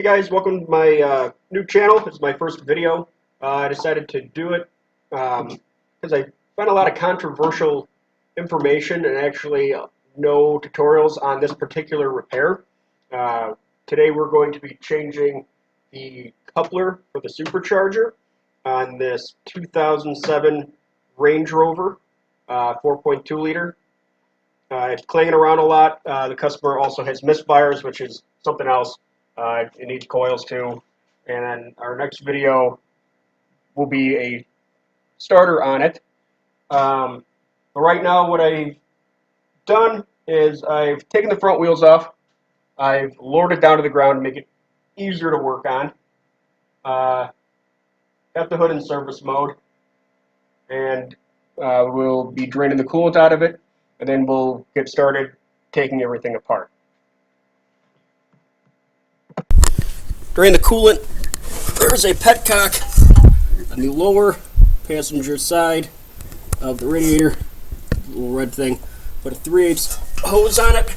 Hey guys, welcome to my new channel. This is my first video. I decided to do it because I found a lot of controversial information and actually no tutorials on this particular repair. Today we're going to be changing the coupler for the Supercharger on this 2007 Range Rover 4.2 liter. It's clanging around a lot. The customer also has misfires, which is something else. It needs coils too. And then our next video will be a starter on it. But right now what I've done is I've taken the front wheels off. I've lowered it down to the ground to make it easier to work on. Got the hood in service mode. And we'll be draining the coolant out of it. And then we'll get started taking everything apart. Drain the coolant. There's a petcock on the lower passenger side of the radiator, little red thing. Put a 3/8 hose on it.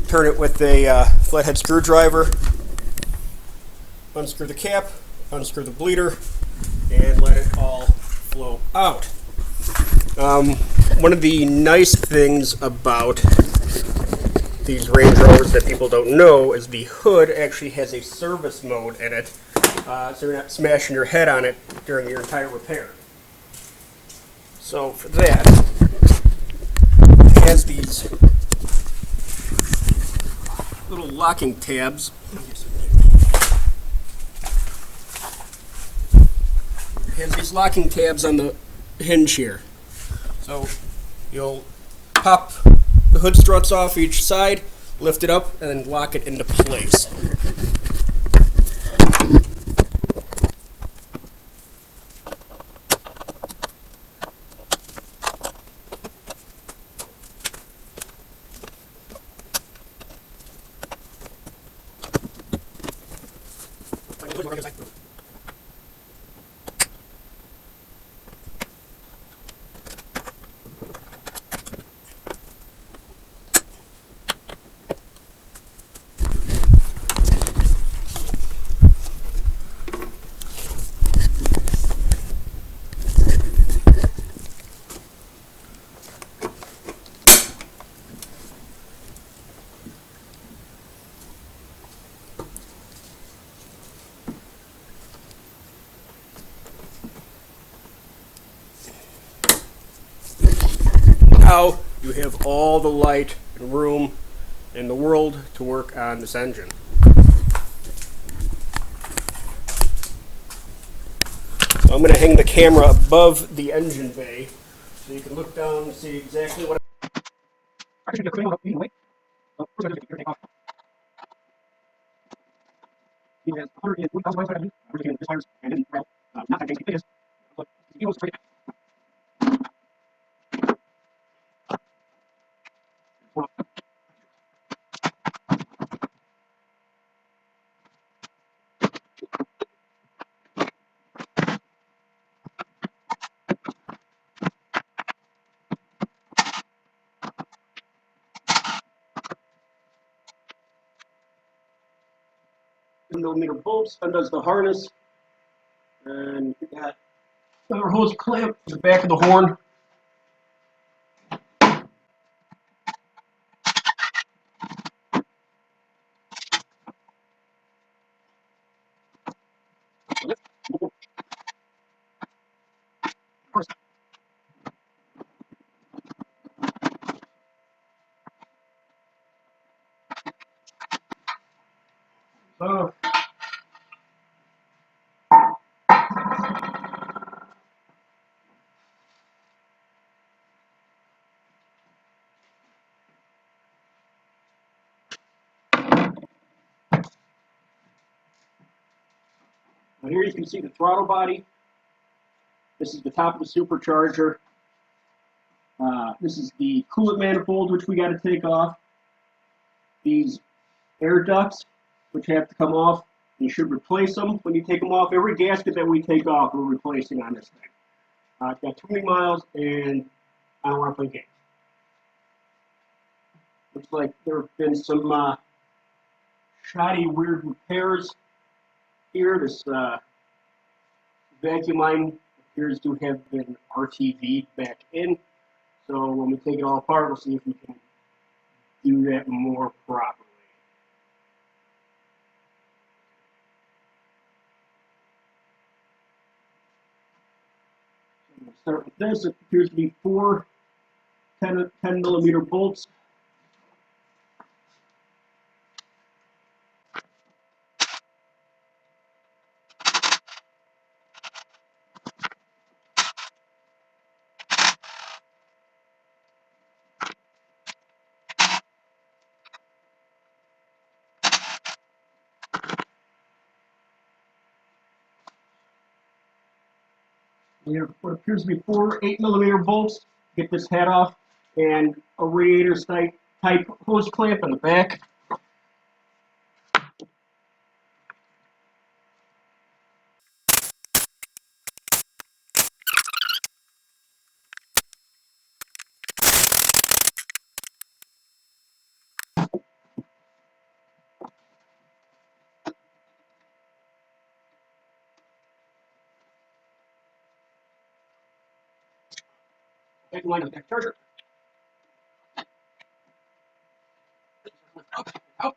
Turn it with a flathead screwdriver. Unscrew the cap, unscrew the bleeder, and let it all flow out. One of the nice things about these Range Rovers that people don't know is the hood actually has a service mode in it, so you're not smashing your head on it during your entire repair. So for that, it has these little locking tabs. It has these locking tabs on the hinge here. So you'll pop the hood struts off each side, lift it up, and then lock it into place. Now you have all the light and room in the world to work on this engine. So I'm going to hang the camera above the engine bay so you can look down and see exactly what I'm doing. Millimeter bolts, undoes the harness, and we got another hose clamp to the back of the horn. So here you can see the throttle body. This is the top of the Supercharger. This is the coolant manifold, which we got to take off. These air ducts, which have to come off. You should replace them when you take them off. Every gasket that we take off, we're replacing on this thing. It's got 20 miles, and I don't want to play games. Looks like there have been some shoddy, weird repairs here. This vacuum line appears to have been RTV'd back in. So when we take it all apart, we'll see if we can do that more properly. So we'll start with this. It appears to be four 10 millimeter bolts. We have what appears to be four 8 millimeter bolts. Get this head off, and a radiator type hose clamp in the back. Take the line of the charger. Up.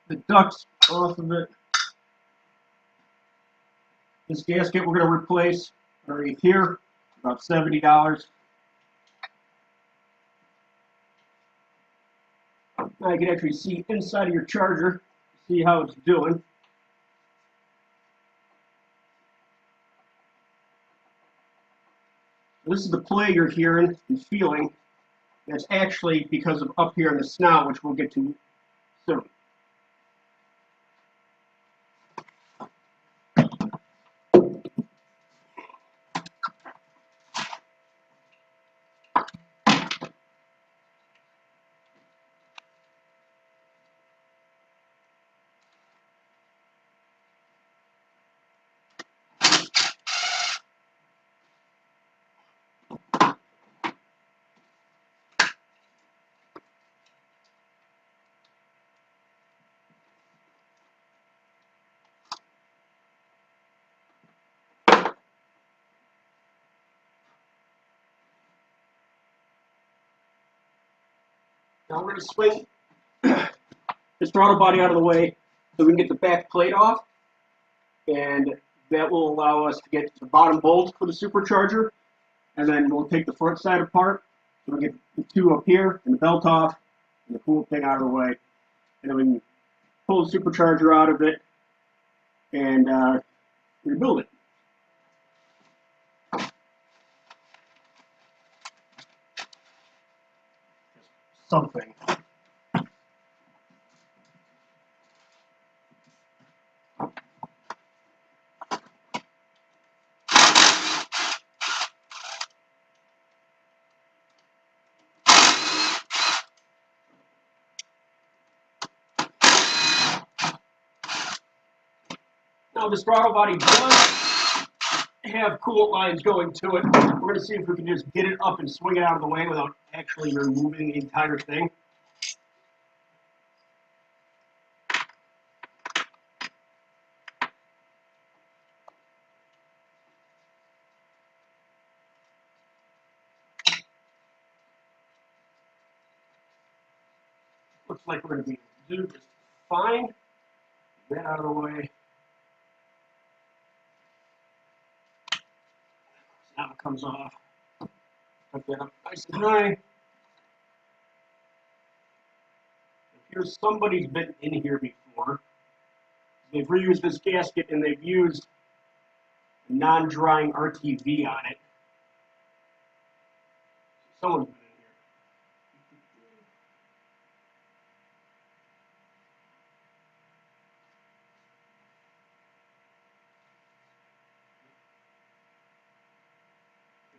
The ducts off of it. This gasket we're going to replace right here, about $70. Now you can actually see inside of your charger, see how it's doing. This is the play you're hearing and feeling. That's actually because of up here in the snout, which we'll get to soon. Now we're going to swing this throttle body out of the way so we can get the back plate off, and that will allow us to get to the bottom bolt for the supercharger, and then we'll take the front side apart, so we'll get the two up here and the belt off and the coolant thing out of the way, and then we can pull the supercharger out of it and rebuild it. Something. Now this throttle body does have coolant lines going to it. We're going to see if we can just get it up and swing it out of the way without actually removing the entire thing. Looks like we're going to be able to do just fine. Get that out of the way. Now it comes off. Put that up nice and high. Here's somebody's been in here before. They've reused this gasket and they've used non-drying RTV on it. Someone's been in here.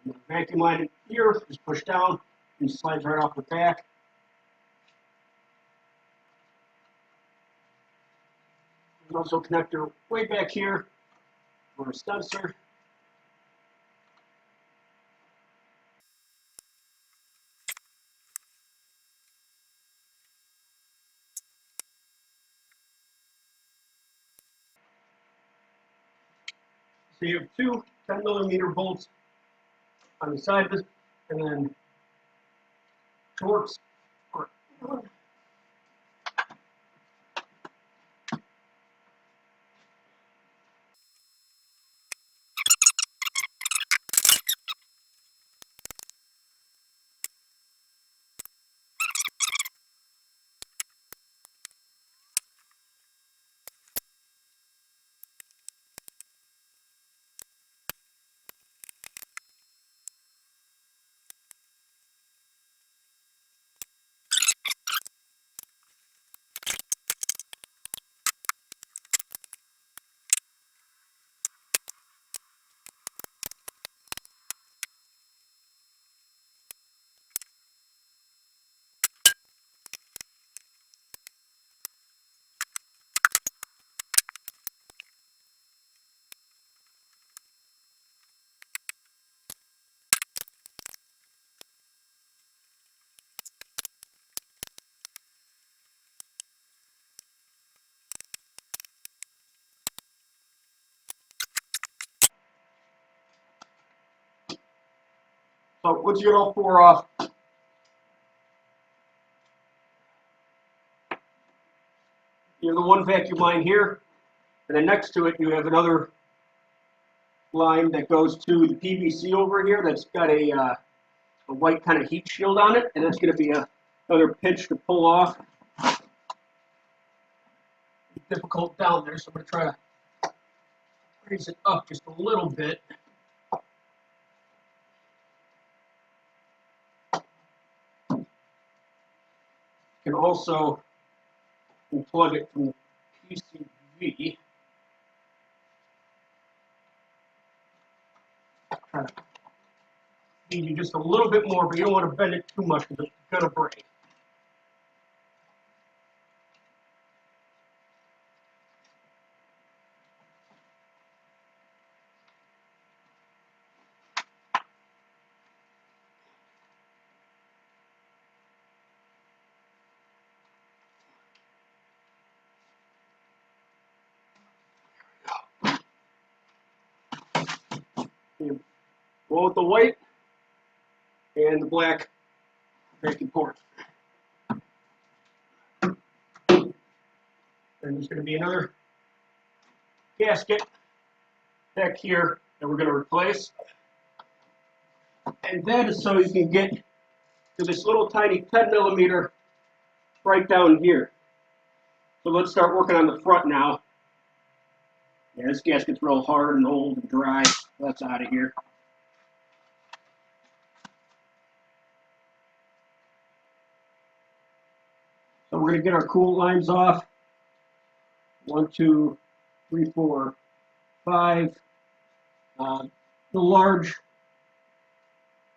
And the vacuum line in here is pushed down and slides right off the back. There's also a connector way back here for a sensor. So you have two 10mm bolts on the side of this, and then Torx. So once you get all four off, you have the one vacuum line here, and then next to it you have another line that goes to the PVC over here that's got a white kind of heat shield on it, and that's going to be another pinch to pull off. It's difficult down there, so I'm going to try to raise it up just a little bit. You can also unplug it from the PCV. Try to feed you just a little bit more, but you don't want to bend it too much because it's going to break. You go with the white and the black vacuum port. And there's going to be another gasket back here that we're going to replace. And that is so you can get to this little tiny 10mm right down here. So let's start working on the front now. Yeah, this gasket's real hard and old and dry. That's out of here. So we're going to get our coolant lines off. 1, 2, 3, 4, 5. The large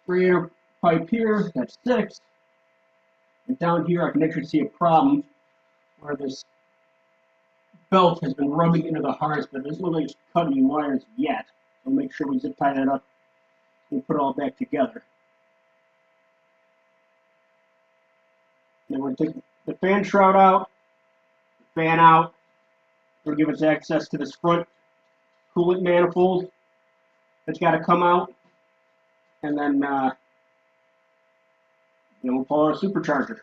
3-amp pipe here, that's 6. And down here I can actually see a problem where this belt has been rubbing into the harness, but it doesn't look like it's cutting any wires yet. So make sure we zip tie that up and put it all back together. Then we're going to take the fan shroud out, the fan out. We're going to give us access to this front coolant manifold that's got to come out. And then we'll pull our supercharger.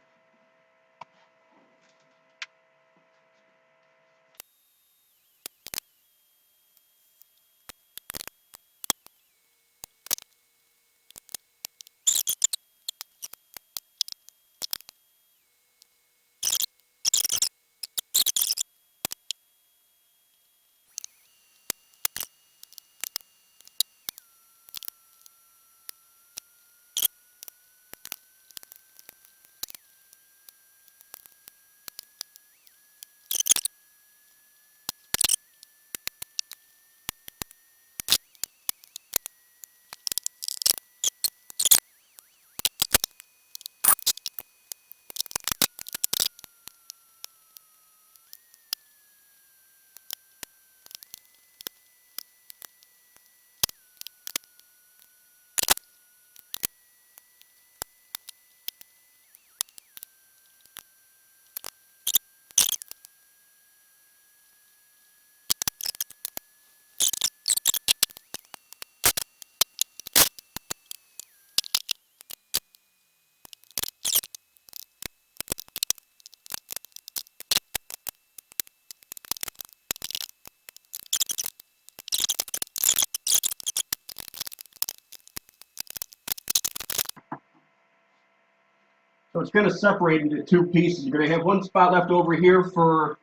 So it's going to separate into two pieces. You're going to have one spot left over here for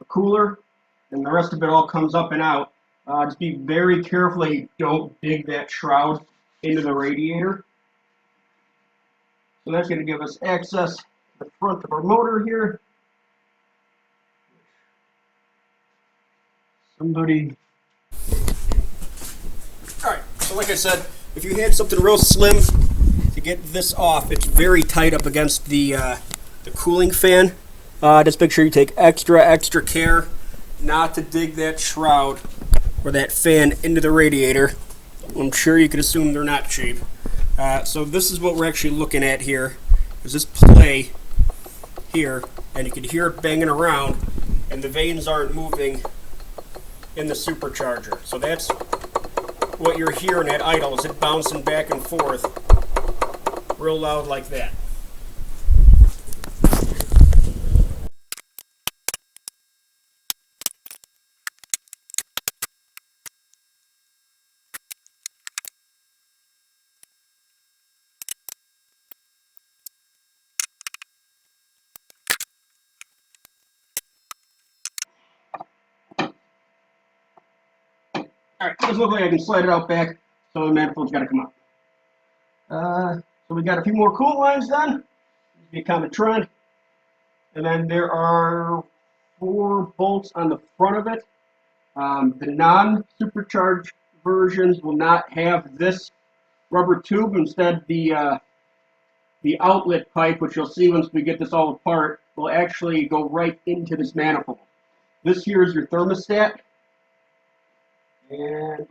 a cooler, and the rest of it all comes up and out. Just be very careful you don't dig that shroud into the radiator. So that's going to give us access to the front of our motor here. Somebody. Alright, so like I said, if you had something real slim to get this off, it's very tight up against the cooling fan. Just make sure you take extra care not to dig that shroud or that fan into the radiator. I'm sure you could assume they're not cheap. So this is what we're actually looking at here. There's this play here, and you can hear it banging around, and the vanes aren't moving in the supercharger. So that's what you're hearing at idle, is it bouncing back and forth real loud like that. Alright, doesn't look like I can slide it out back, so the manifold's got to come up. So we got a few more coolant lines done. This be a common trend. And then there are 4 bolts on the front of it. The non-supercharged versions will not have this rubber tube. Instead, the outlet pipe, which you'll see once we get this all apart, will actually go right into this manifold. This here is your thermostat. And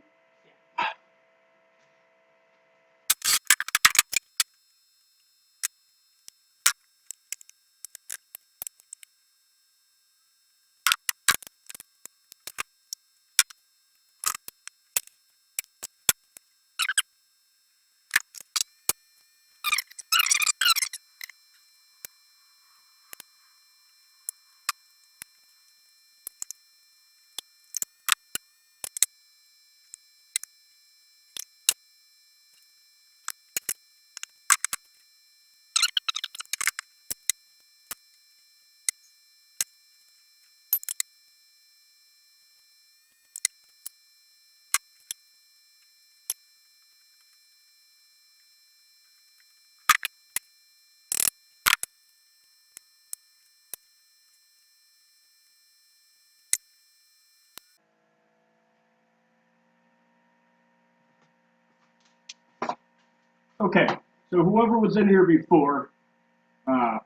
okay, so whoever was in here before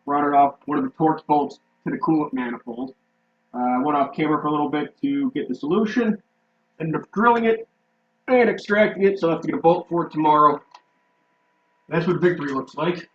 routed off one of the Torx bolts to the coolant manifold. I went off camera for a little bit to get the solution. Ended up drilling it and extracting it, so I'll have to get a bolt for it tomorrow. That's what victory looks like.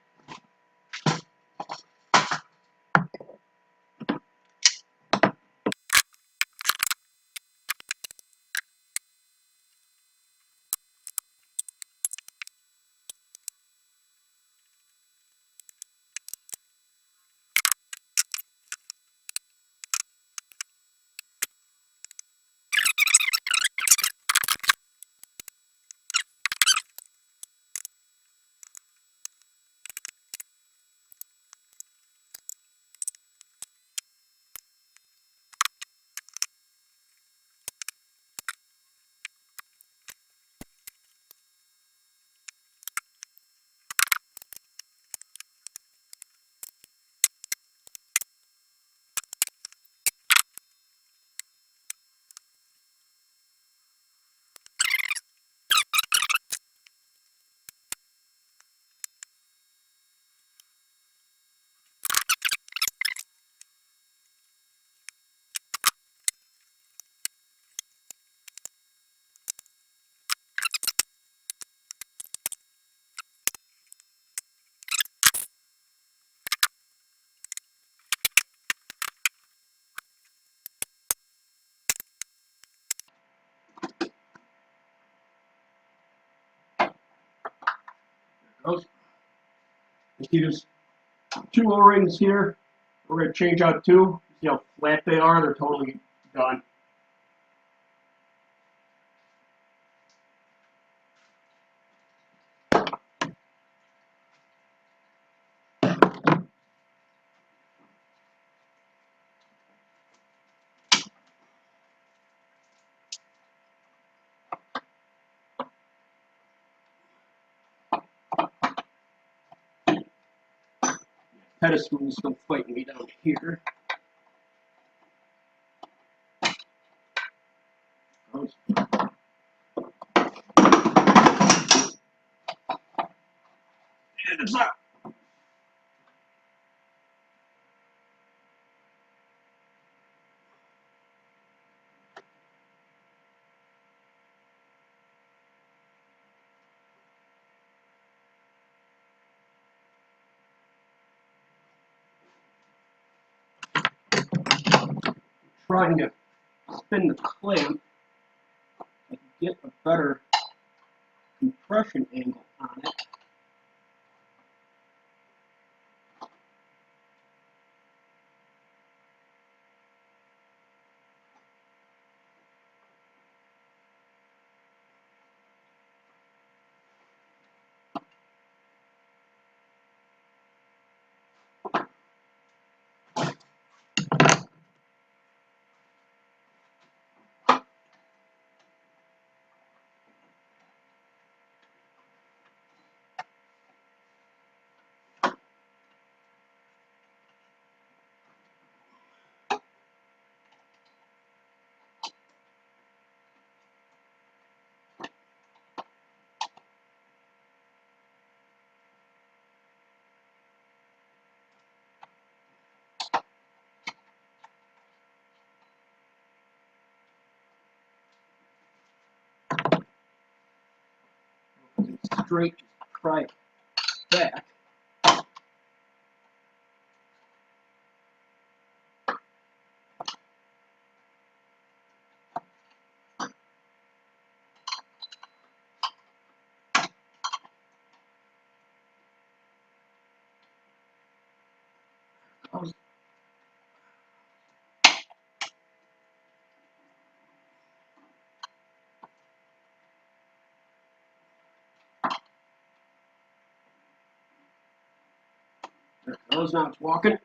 You see there's 2 O-rings here. We're going to change out 2. See how flat they are? They're totally done. pedestal's still fighting me down here. And it's up. Trying to spin the clamp and get a better compression angle on it. Straight, just try it back. There it goes, now it's walking.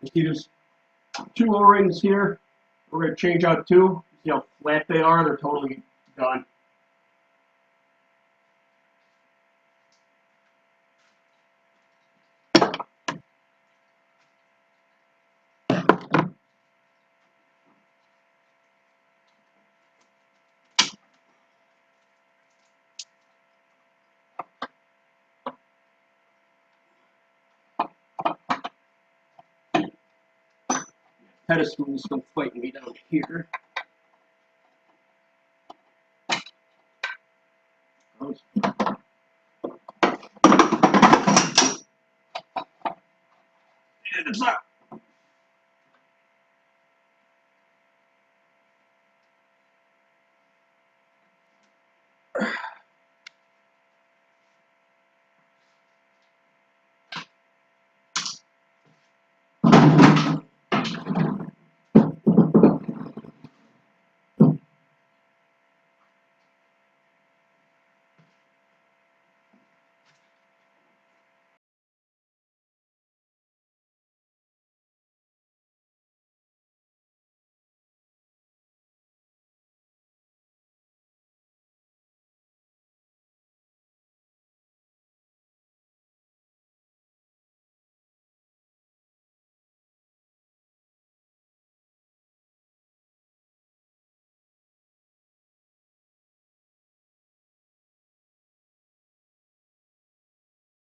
You see there's two O-rings here. We're going to change out two. See how flat they are? They're totally done. Pedestal's still fighting me down here. And it's up.